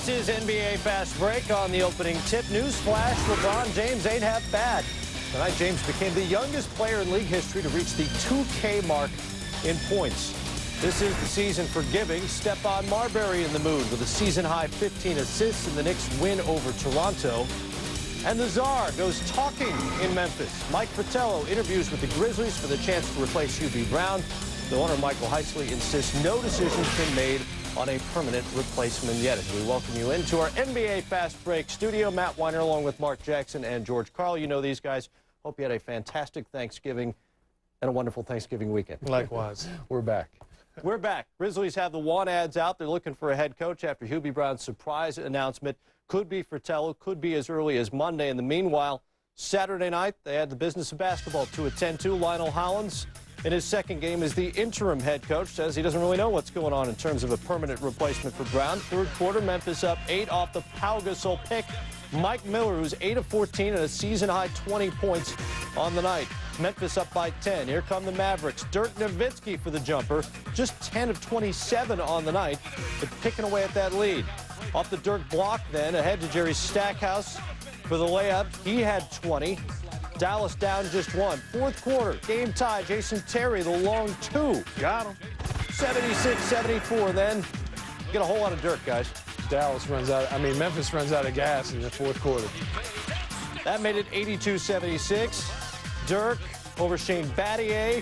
This is NBA Fast Break on the opening tip. News flash, LeBron James ain't half bad. Tonight, James became the youngest player in league history to reach the 2K mark in points. This is the season for giving. Stephon Marbury in the mood with a season-high 15 assists in the Knicks' win over Toronto. And the Czar goes talking in Memphis. Mike Fratello interviews with the Grizzlies for the chance to replace Hubie Brown. The owner, Michael Heisley, insists no decision's been made on a permanent replacement yet. As we welcome you into our NBA Fast Break studio, Matt Weiner along with Mark Jackson and George Carl. You know these guys. Hope you had a fantastic Thanksgiving and a wonderful Thanksgiving weekend. Likewise. We're back. We're back. Grizzlies have the want ads out. They're looking for a head coach after Hubie Brown's surprise announcement. Could be Fratello, could be as early as Monday. In the meanwhile, Saturday night, they had the business of basketball to attend to. Lionel Hollins, in his second game as the interim head coach, says he doesn't really know what's going on in terms of a permanent replacement for Brown. Third quarter, Memphis up 8 off the Pau Gasol pick. Mike Miller, who's 8 of 14 and a season-high 20 points on the night. Memphis up by 10. Here come the Mavericks. Dirk Nowitzki for the jumper. Just 10 of 27 on the night, but picking away at that lead. Off the Dirk block then, ahead to Jerry Stackhouse for the layup. He had 20. Dallas down just one. Fourth quarter, game tie. Jason Terry, the long two. Got him. 76-74 then. Get a whole lot of Dirk, guys. Memphis runs out of gas in the fourth quarter. That made it 82-76. Dirk over Shane Battier.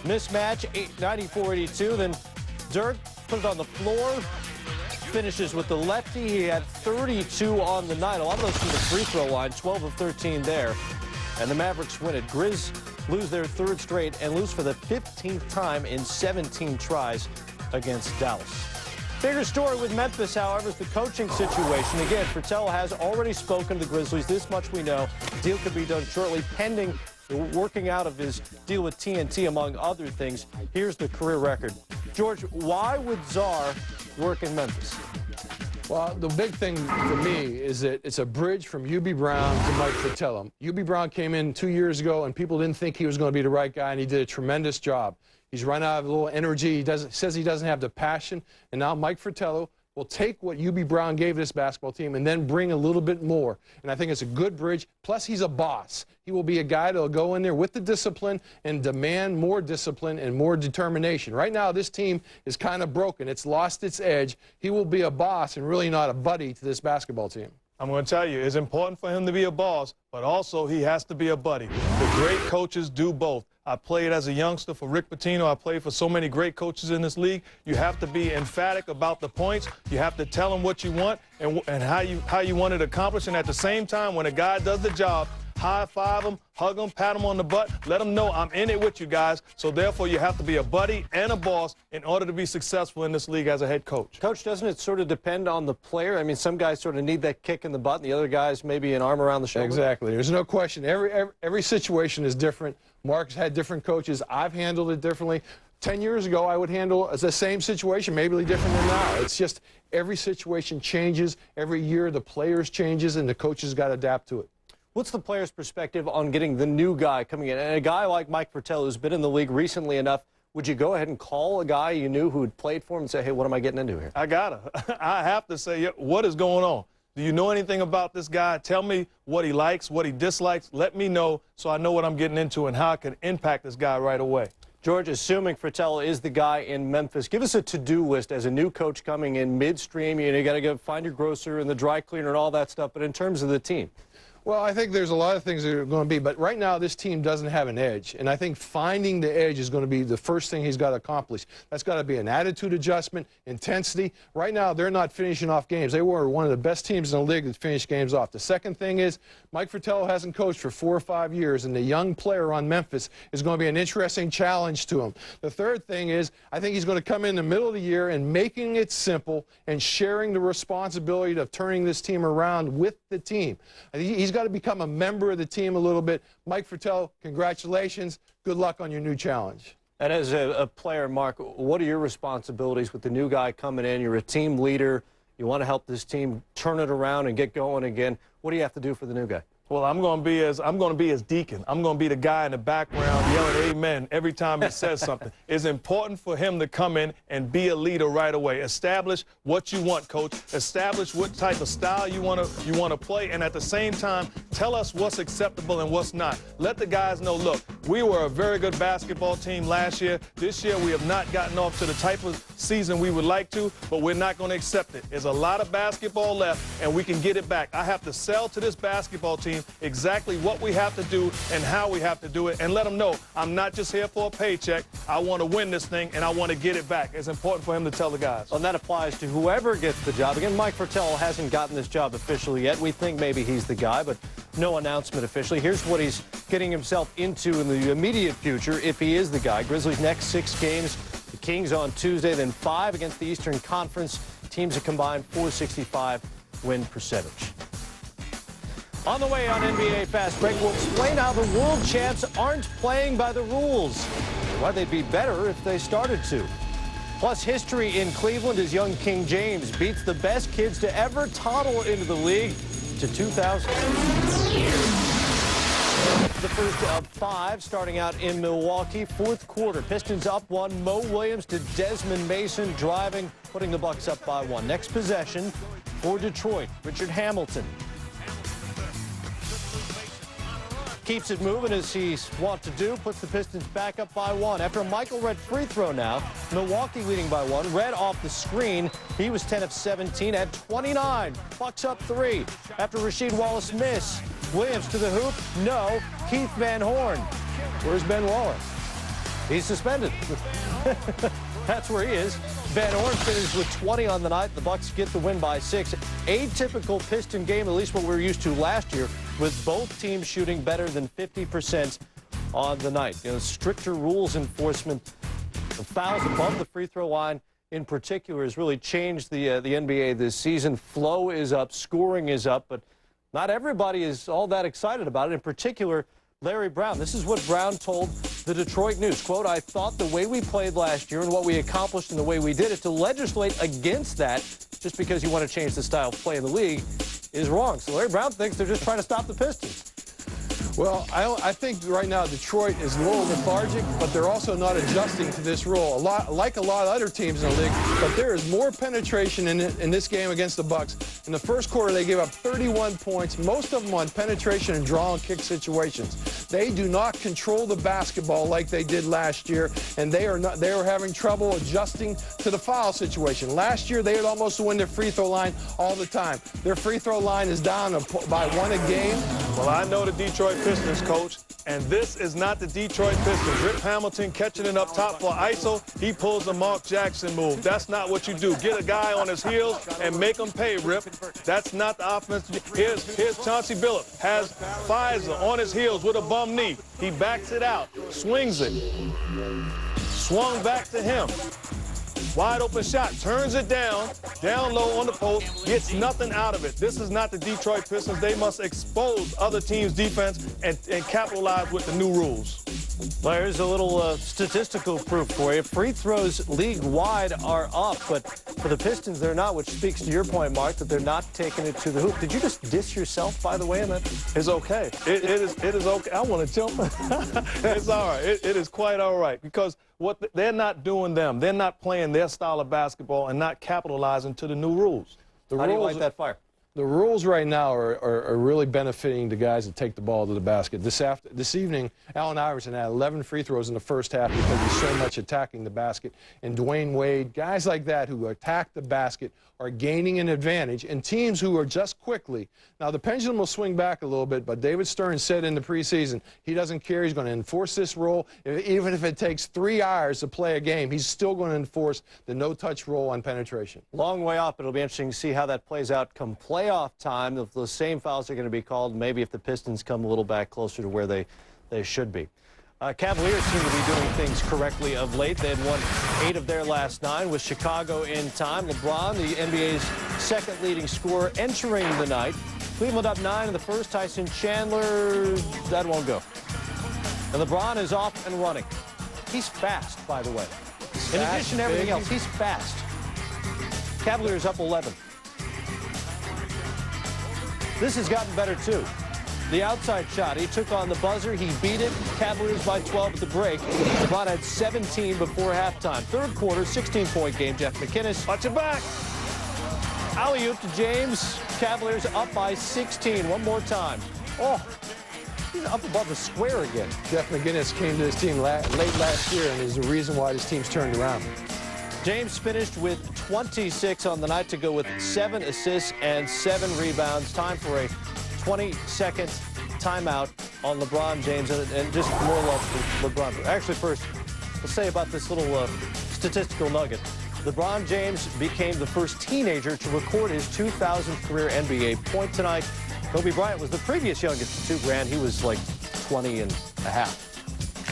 Mismatch, 94-82. Then Dirk put it on the floor. Finishes with the lefty. He had 32 on the night. A lot of those from the free throw line, 12 of 13 there. And the Mavericks win it. Grizz lose their third straight and lose for the 15th time in 17 tries against Dallas. Bigger story with Memphis, however, is the coaching situation. Again, Fratello has already spoken to the Grizzlies. This much we know. Deal could be done shortly, pending the working out of his deal with TNT, among other things. Here's the career record. George, why would Czar work in Memphis? Well, the big thing for me is that it's a bridge from Hubie Brown to Mike Fratello. Hubie Brown came in 2 years ago, and people didn't think he was going to be the right guy, and he did a tremendous job. He's run out of a little energy. He says he doesn't have the passion, and now Mike Fratello will take what Hubie Brown gave this basketball team and then bring a little bit more. And I think it's a good bridge. Plus, he's a boss. He will be a guy that will go in there with the discipline and demand more discipline and more determination. Right now, this team is kind of broken. It's lost its edge. He will be a boss and really not a buddy to this basketball team. I'm going to tell you, it's important for him to be a boss, but also he has to be a buddy. The great coaches do both. I played as a youngster for Rick Pitino. I played for so many great coaches in this league. You have to be emphatic about the points. You have to tell them what you want and how you want it accomplished. And at the same time, when a guy does the job, high-five him, hug him, pat him on the butt, let him know I'm in it with you guys. So therefore, you have to be a buddy and a boss in order to be successful in this league as a head coach. Coach, doesn't it sort of depend on the player? I mean, some guys sort of need that kick in the butt, and the other guys maybe an arm around the shoulder. Exactly. There's no question. Every situation is different. Mark's had different coaches. I've handled it differently. 10 years ago, I would handle the same situation, maybe different than now. It's just every situation changes. Every year, the players changes, and the coaches got to adapt to it. What's the player's perspective on getting the new guy coming in? And a guy like Mike Fratello, who's been in the league recently enough, would you go ahead and call a guy you knew who had played for him and say, hey, what am I getting into here? I gotta. I have to say, what is going on? Do you know anything about this guy? Tell me what he likes, what he dislikes. Let me know so I know what I'm getting into and how I can impact this guy right away. George, assuming Fratello is the guy in Memphis, give us a to-do list as a new coach coming in midstream. You got to go find your grocer and the dry cleaner and all that stuff. But in terms of the team, well, I think there's a lot of things that are going to be, but right now this team doesn't have an edge, and I think finding the edge is going to be the first thing he's got to accomplish. That's got to be an attitude adjustment, intensity. Right now they're not finishing off games. They were one of the best teams in the league that finished games off. The second thing is Mike Fratello hasn't coached for 4 or 5 years, and the young player on Memphis is going to be an interesting challenge to him. The third thing is I think he's going to come in the middle of the year and making it simple and sharing the responsibility of turning this team around with the team. I think he's got to become a member of the team a little bit. Mike Fratello, congratulations. Good luck on your new challenge. And as a player, Mark, what are your responsibilities with the new guy coming in? You're a team leader. You want to help this team turn it around and get going again. What do you have to do for the new guy? Well, I'm going to be his deacon. I'm going to be the guy in the background yelling amen every time he says something. It's important for him to come in and be a leader right away. Establish what you want, coach. Establish what type of style you want to play, and at the same time, tell us what's acceptable and what's not. Let the guys know, look, we were a very good basketball team last year. This year we have not gotten off to the type of season we would like to, but we're not going to accept it. There's a lot of basketball left, and we can get it back. I have to sell to this basketball team exactly what we have to do and how we have to do it, and let them know I'm not just here for a paycheck. I want to win this thing, and I want to get it back. It's important for him to tell the guys. And that applies to whoever gets the job. Again, Mike Fratello hasn't gotten this job officially yet. We think maybe he's the guy, but no announcement officially. Here's what he's getting himself into in the immediate future if he is the guy. Grizzlies' next 6 games. The Kings on Tuesday, then 5 against the Eastern Conference. Teams a combined .465 win percentage. On the way on NBA Fast Break, we'll explain how the world champs aren't playing by the rules. Why they'd be better if they started to. Plus history in Cleveland as young King James beats the best kids to ever toddle into the league to 2000. The first of 5 starting out in Milwaukee. 4th quarter. Pistons up 1. Mo Williams to Desmond Mason driving, putting the Bucks up by 1. Next possession for Detroit. Richard Hamilton keeps it moving as he's wont to do, puts the Pistons back up by 1. After a Michael Redd free throw now, Milwaukee leading by 1. Redd off the screen. He was 10 of 17 at 29. Bucks up 3. After Rasheed Wallace miss, Williams to the hoop. No. Keith Van Horn. Where's Ben Wallace? He's suspended. That's where he is. Van Horn finished with 20 on the night. The Bucks get the win by 6. Atypical Piston game, at least what we were used to last year, with both teams shooting better than 50% on the night. You know, stricter rules enforcement, the fouls above the free throw line in particular has really changed the NBA this season. Flow is up, scoring is up, but not everybody is all that excited about it. In particular, Larry Brown. This is what Brown told the Detroit News. Quote, I thought the way we played last year and what we accomplished and the way we did it, to legislate against that just because you want to change the style of play in the league is wrong. So Larry Brown thinks they're just trying to stop the Pistons. Well, I think right now Detroit is a little lethargic, but they're also not adjusting to this rule. Like a lot of other teams in the league, but there is more penetration in this game against the Bucks. In the first quarter, they gave up 31 points, most of them on penetration and draw and kick situations. They do not control the basketball like they did last year, and they are having trouble adjusting to the foul situation. Last year, they had almost win their free throw line all the time. Their free throw line is down by 1 a game. Well, I know the Detroit Pistons, Coach, and this is not the Detroit Pistons. Rip Hamilton catching it up top for ISO. He pulls the Mark Jackson move. That's not what you do. Get a guy on his heels and make him pay, Rip. That's not the offense. Here's Chauncey Billups. Has Pfizer on his heels with a bum knee. He backs it out, swings it. Swung back to him. Wide open shot, turns it down low on the post, gets nothing out of it. This is not the Detroit Pistons. They must expose other teams' defense and capitalize with the new rules. Well, here's a little statistical proof for you. Free throws league-wide are up, but for the Pistons, they're not, which speaks to your point, Mark, that they're not taking it to the hoop. Did you just diss yourself, by the way, in that? It's okay. It is okay. I want to jump. It's all right. It is quite all right because they're not doing them. They're not playing their style of basketball and not capitalizing to the new rules. How do you light that fire? The rules right now are really benefiting the guys that take the ball to the basket. This evening, Allen Iverson had 11 free throws in the first half because he's so much attacking the basket. And Dwayne Wade, guys like that who attack the basket are gaining an advantage. And teams who are just quickly, now the pendulum will swing back a little bit, but David Stern said in the preseason he doesn't care. He's going to enforce this rule. Even if it takes 3 hours to play a game, he's still going to enforce the no-touch rule on penetration. Long way off. It'll be interesting to see how that plays out come playoff time. If the same fouls are going to be called, maybe if the Pistons come a little back closer to where they should be. Cavaliers seem to be doing things correctly of late. They had won 8 of their last 9 with Chicago in time. LeBron, the NBA's second leading scorer, entering the night. Cleveland up 9 in the first. Tyson Chandler, that won't go. And LeBron is off and running. He's fast, by the way. In addition to everything else, he's fast. Cavaliers up 11. This has gotten better, too. The outside shot, he took on the buzzer, he beat it. Cavaliers by 12 at the break. LeBron had 17 before halftime. Third quarter, 16-point game. Jeff McInnes. Watch your back. Alley-oop to James. Cavaliers up by 16. One more time. Oh, he's up above the square again. Jeff McInnes came to this team late last year and is the reason why this team's turned around. James finished with 26 on the night to go with 7 assists and 7 rebounds. Time for a 20-second timeout on LeBron James, and just more love for LeBron. Actually, first, let's say about this little statistical nugget. LeBron James became the first teenager to record his 2000th career NBA point tonight. Kobe Bryant was the previous youngest to 2 grand. He was like 20 and a half.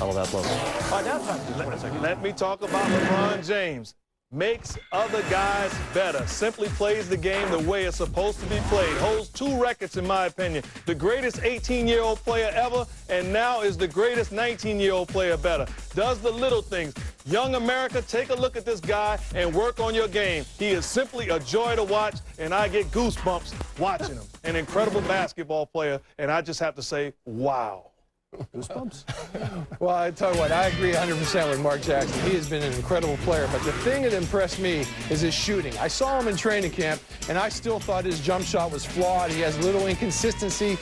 All of that low. All right, now time. Let me talk about LeBron James. Makes other guys better. Simply plays the game the way it's supposed to be played. Holds 2 records, in my opinion. The greatest 18-year-old player ever, and now is the greatest 19-year-old player better. Does the little things. Young America, take a look at this guy and work on your game. He is simply a joy to watch, and I get goosebumps watching him. An incredible basketball player, and I just have to say, wow. Goosebumps? Well, I tell you what, I agree 100% with Mark Jackson. He has been an incredible player, but the thing that impressed me is his shooting. I saw him in training camp, and I still thought his jump shot was flawed. He has little inconsistency,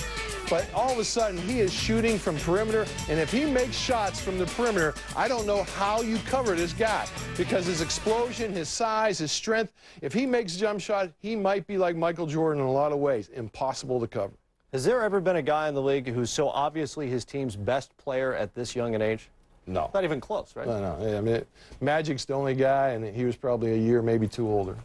but all of a sudden, he is shooting from perimeter, and if he makes shots from the perimeter, I don't know how you cover this guy, because his explosion, his size, his strength, if he makes a jump shot, he might be like Michael Jordan in a lot of ways. Impossible to cover. Has there ever been a guy in the league who's so obviously his team's best player at this young an age? No. Not even close, right? No. I mean, Magic's the only guy, and he was probably a year, maybe 2 older.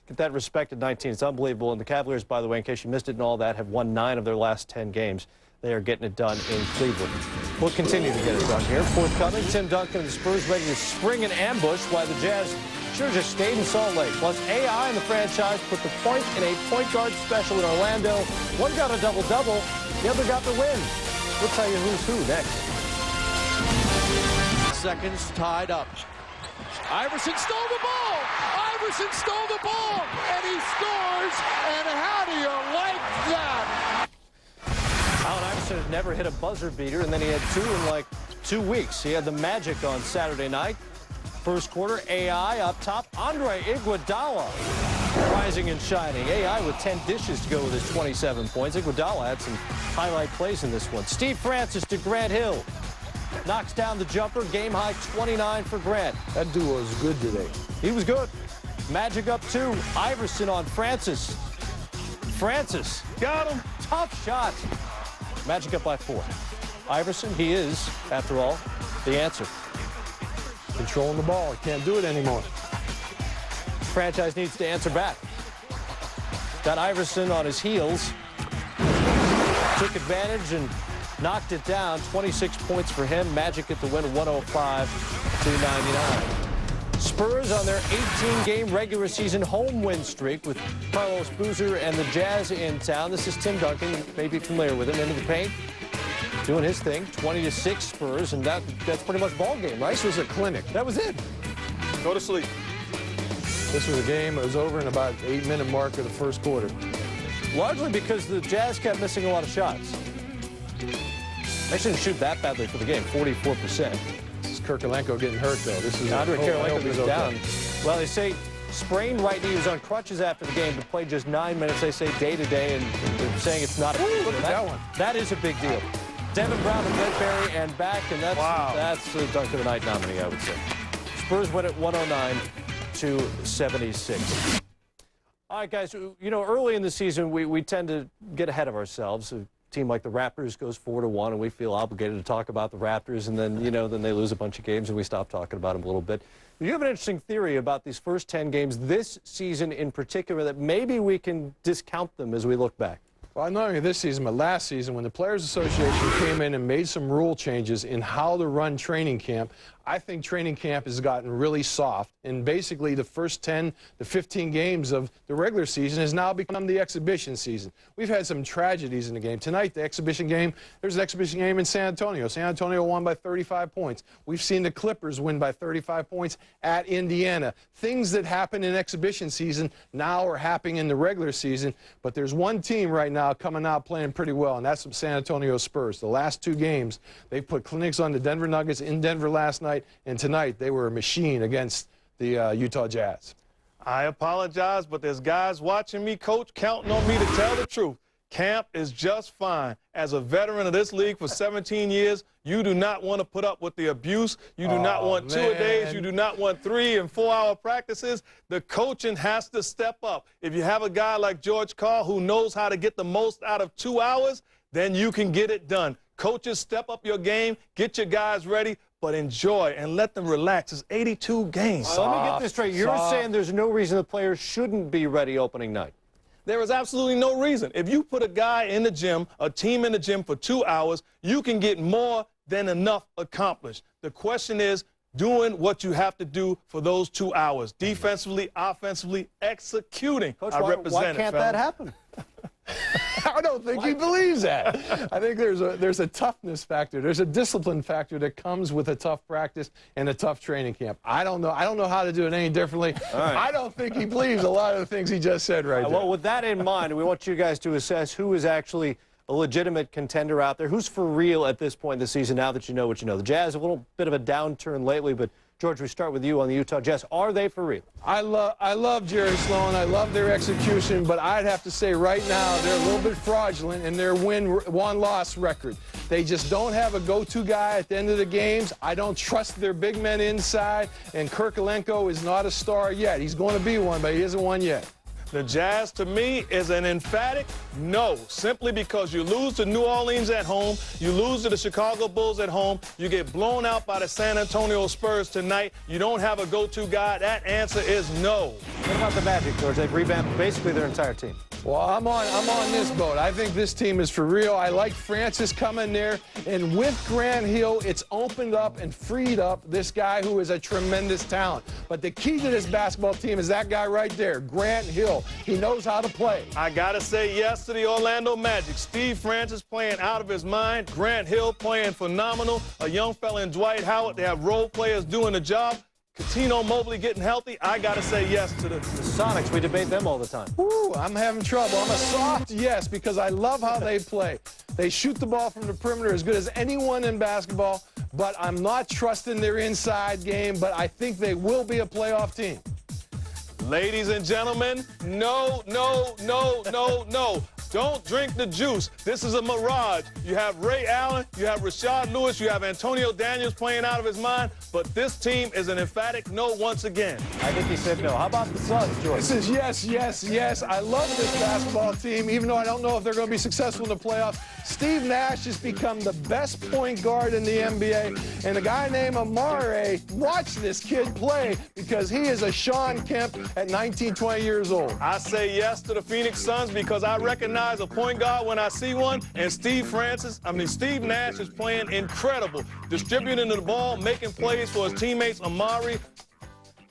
Get that respect at 19. It's unbelievable. And the Cavaliers, by the way, in case you missed it and all that, have won 9 of their last 10 games. They are getting it done in Cleveland. We'll continue to get it done here. Forthcoming, Tim Duncan and the Spurs ready to spring an ambush while the Jazz sure just stayed in Salt Lake. Plus, AI and the franchise put the point in a point guard special in Orlando. One got a double-double, the other got the win. We'll tell you who's who next. Seconds tied up. Iverson stole the ball. Iverson stole the ball, and he scores. And how do you like that? Allen Iverson had never hit a buzzer beater, and then he had 2 in like 2 weeks. He had the Magic on Saturday night. First quarter, AI up top. Andre Iguodala rising and shining. AI with 10 dishes to go with his 27 points. Iguodala had some highlight plays in this one. Steve Francis to Grant Hill. Knocks down the jumper. Game high 29 for Grant. That duo is good today. He was good. Magic up 2. Iverson on Francis. Francis. Got him. Tough shot. Magic up by 4. Iverson, he is, after all, the answer. Controlling the ball. Can't do it anymore. Franchise needs to answer back. Got Iverson on his heels. Took advantage and knocked it down. 26 points for him. Magic get the win 105-99. Spurs on their 18-game regular season home win streak with Carlos Boozer and the Jazz in town. This is Tim Duncan. You may be familiar with him. Into the paint, doing his thing. 20-6 Spurs, and that's pretty much ball game, right? This was a clinic. That was it. Go to sleep. This was a game. It was over in about 8-minute mark of the first quarter. Largely because the Jazz kept missing a lot of shots. They shouldn't shoot that badly for the game, 44%. This is Kirkolenko getting hurt, though. This is Andre I hope Kirilenko he's goes okay. down. Well, they say sprained right knee. He was on crutches after the game, but played just 9 minutes. They say day-to-day, and they're saying it's not a big deal. Look at that one. That is a big deal. Devin Brown and Ledberry and back, and that's the Dunk of the Night nominee, I would say. Spurs win at 109-76. All right, guys, you know, early in the season, we tend to get ahead of ourselves. A team like the Raptors goes 4-1, and we feel obligated to talk about the Raptors, and then, you know, then they lose a bunch of games, and we stop talking about them a little bit. You have an interesting theory about these first 10 games this season in particular that maybe we can discount them as we look back. Well, not only this season, but last season, when the Players Association came in and made some rule changes in how to run training camp, I think training camp has gotten really soft, and basically the first 10 to 15 games of the regular season has now become the exhibition season. We've had some tragedies in the game. Tonight, the exhibition game, there's an exhibition game in San Antonio. San Antonio won by 35 points. We've seen the Clippers win by 35 points at Indiana. Things that happen in exhibition season now are happening in the regular season, but there's one team right now coming out playing pretty well, and that's the San Antonio Spurs. The last 2 games, they put clinics on the Denver Nuggets in Denver last night, and tonight they were a machine against the Utah Jazz. I apologize, but there's guys watching me, Coach, counting on me to tell the truth. Camp is just fine. As a veteran of this league for 17 years, you do not want to put up with the abuse. You do not want 2-a-days. You do not want 3- and 4-hour practices. The coaching has to step up. If you have a guy like George Karl who knows how to get the most out of 2 hours, then you can get it done. Coaches, step up your game, get your guys ready, but enjoy and let them relax. It's 82 games. Let me get this straight. You're saying there's no reason the players shouldn't be ready opening night. There is absolutely no reason. If you put a guy in the gym, a team in the gym for 2 hours, you can get more than enough accomplished. The question is doing what you have to do for those 2 hours. Defensively, offensively, executing. Coach, I why represent can't it, that happen? I don't think he believes that. I think there's a toughness factor. There's a discipline factor that comes with a tough practice and a tough training camp. I don't know how to do it any differently. Right. I don't think he believes a lot of the things he just said right there. Well, with that in mind, we want you guys to assess who is actually a legitimate contender out there. Who's for real at this point in the season now that you know what you know? The Jazz, a little bit of a downturn lately, but George, we start with you on the Utah Jazz. Are they for real? I love Jerry Sloan. I love their execution, but I'd have to say right now they're a little bit fraudulent in their win-loss record. They just don't have a go-to guy at the end of the games. I don't trust their big men inside, and Kirkolenko is not a star yet. He's going to be one, but he isn't one yet. The Jazz, to me, is an emphatic no, simply because you lose to New Orleans at home, you lose to the Chicago Bulls at home, you get blown out by the San Antonio Spurs tonight, you don't have a go-to guy. That answer is no. What about the Magic, George? They've revamped basically their entire team. Well, I'm on this boat. I think this team is for real. I like Francis coming there, and with Grant Hill, it's opened up and freed up this guy who is a tremendous talent. But the key to this basketball team is that guy right there, Grant Hill. He knows how to play. I got to say yes to the Orlando Magic. Steve Francis playing out of his mind. Grant Hill playing phenomenal. A young fella in Dwight Howard. They have role players doing the job. Coutinho Mobley getting healthy. I got to say yes to the Sonics, we debate them all the time. Ooh, I'm having trouble. I'm a soft yes because I love how they play. They shoot the ball from the perimeter as good as anyone in basketball, but I'm not trusting their inside game, but I think they will be a playoff team. Ladies and gentlemen, no, no, no, no, no. Don't drink the juice. This is a mirage. You have Ray Allen, you have Rashard Lewis, you have Antonio Daniels playing out of his mind, but this team is an emphatic no once again. I think he said no. How about the Suns, George? This is yes, yes, yes. I love this basketball team, even though I don't know if they're going to be successful in the playoffs. Steve Nash has become the best point guard in the NBA, and a guy named Amare, watch this kid play because he is a Sean Kemp at 19, 20 years old. I say yes to the Phoenix Suns because I recognize a point guard when I see one, and Steve Nash is playing incredible, distributing the ball, making plays for his teammates, Amari.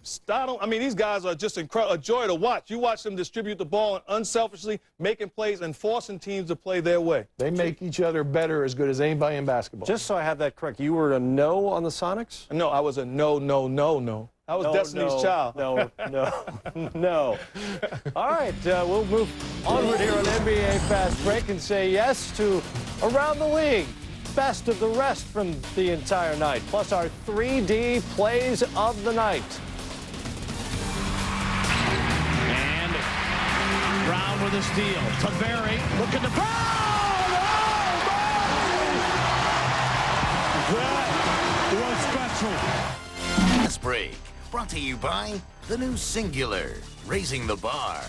These guys are just incredible, a joy to watch. You watch them distribute the ball and unselfishly making plays and forcing teams to play their way. They make each other better as good as anybody in basketball. Just so I have that correct, you were a no on the Sonics? No, I was a no. I was Destiny's Child. No. All right, we'll move onward here on NBA Fast Break and say yes to Around the League. Best of the rest from the entire night, plus our 3D plays of the night. And Brown with a steal. Taveri looking to Brown! That was special. Fast Break, brought to you by the new Singular, raising the bar.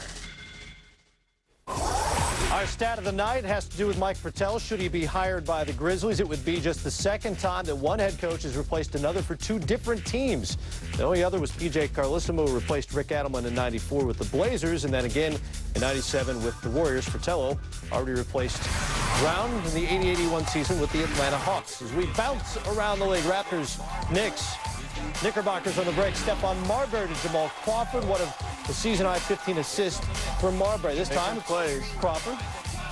Our stat of the night has to do with Mike Fratello. Should he be hired by the Grizzlies, it would be just the second time that one head coach has replaced another for two different teams. The only other was P.J. Carlissimo, who replaced Rick Adelman in '94 with the Blazers, and then again in '97 with the Warriors. Fratello already replaced Brown in the '80-81 season with the Atlanta Hawks. As we bounce around the league, Raptors, Knicks, Knickerbockers on the break. Stephon Marbury to Jamal Crawford. One of the season-high 15 assists for Marbury. This time, plays. Crawford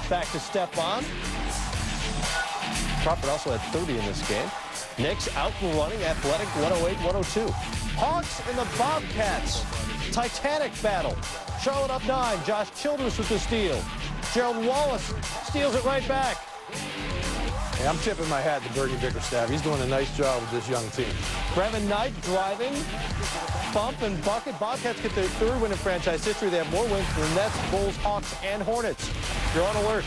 back to Stephon. Crawford also had 30 in this game. Knicks out and running, athletic, 108-102. Hawks and the Bobcats. Titanic battle. Charlotte up 9. Josh Childress with the steal. Gerald Wallace steals it right back. Hey, I'm tipping my hat to Bernie Bickerstaff. He's doing a nice job with this young team. Brevin Knight driving, bump and bucket. Bobcats get their third win in franchise history. They have more wins than the Nets, Bulls, Hawks, and Hornets. You're on alert.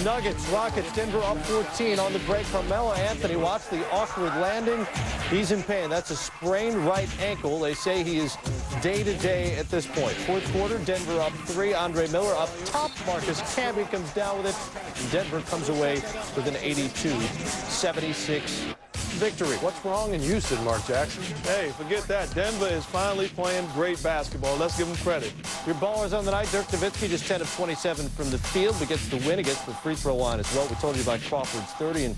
Nuggets, Rockets, Denver up 14 on the break. Carmelo Anthony, watch the awkward landing. He's in pain. That's a sprained right ankle. They say he is day-to-day at this point. Fourth quarter, Denver up 3. Andre Miller up top. Marcus Camby comes down with it. And Denver comes away with an 82-76 victory. What's wrong in Houston, Mark Jackson? Hey, forget that. Denver is finally playing great basketball. Let's give them credit. Your ballers on the night, Dirk Nowitzki, just 10 of 27 from the field, but gets the win against the free throw line as well. We told you about Crawford's 30, and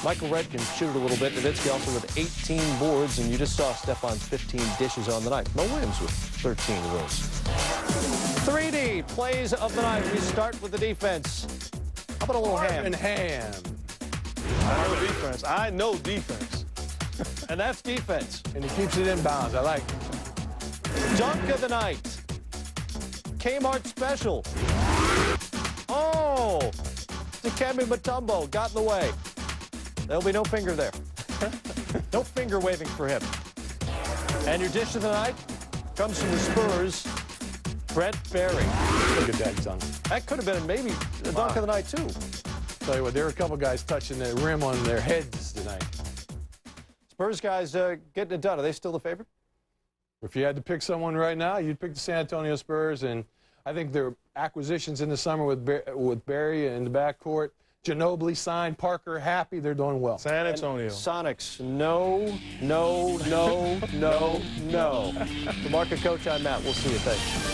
Michael Redd can shoot it a little bit. Nowitzki also with 18 boards, and you just saw Stephon's 15 dishes on the night. Mo Williams with 13 of those. 3D plays of the night. We start with the defense. How about a little ham? And ham. I know defense. And that's defense. And he keeps it in bounds. I like it. Dunk of the night. Kmart special. Oh! Dikembe Mutombo got in the way. There'll be no finger there. No finger waving for him. And your dish of the night comes from the Spurs, Brent Berry. Look at that dunk. That could have been maybe the dunk of the night, too. Tell you what, there were a couple guys touching the rim on their heads tonight. Spurs guys getting it done. Are they still the favorite? If you had to pick someone right now, you'd pick the San Antonio Spurs, and I think their acquisitions in the summer with Barry in the backcourt, Ginobili signed, Parker happy, they're doing well. San Antonio. Sonics, no. The market coach, I'm Matt. We'll see you. Thanks.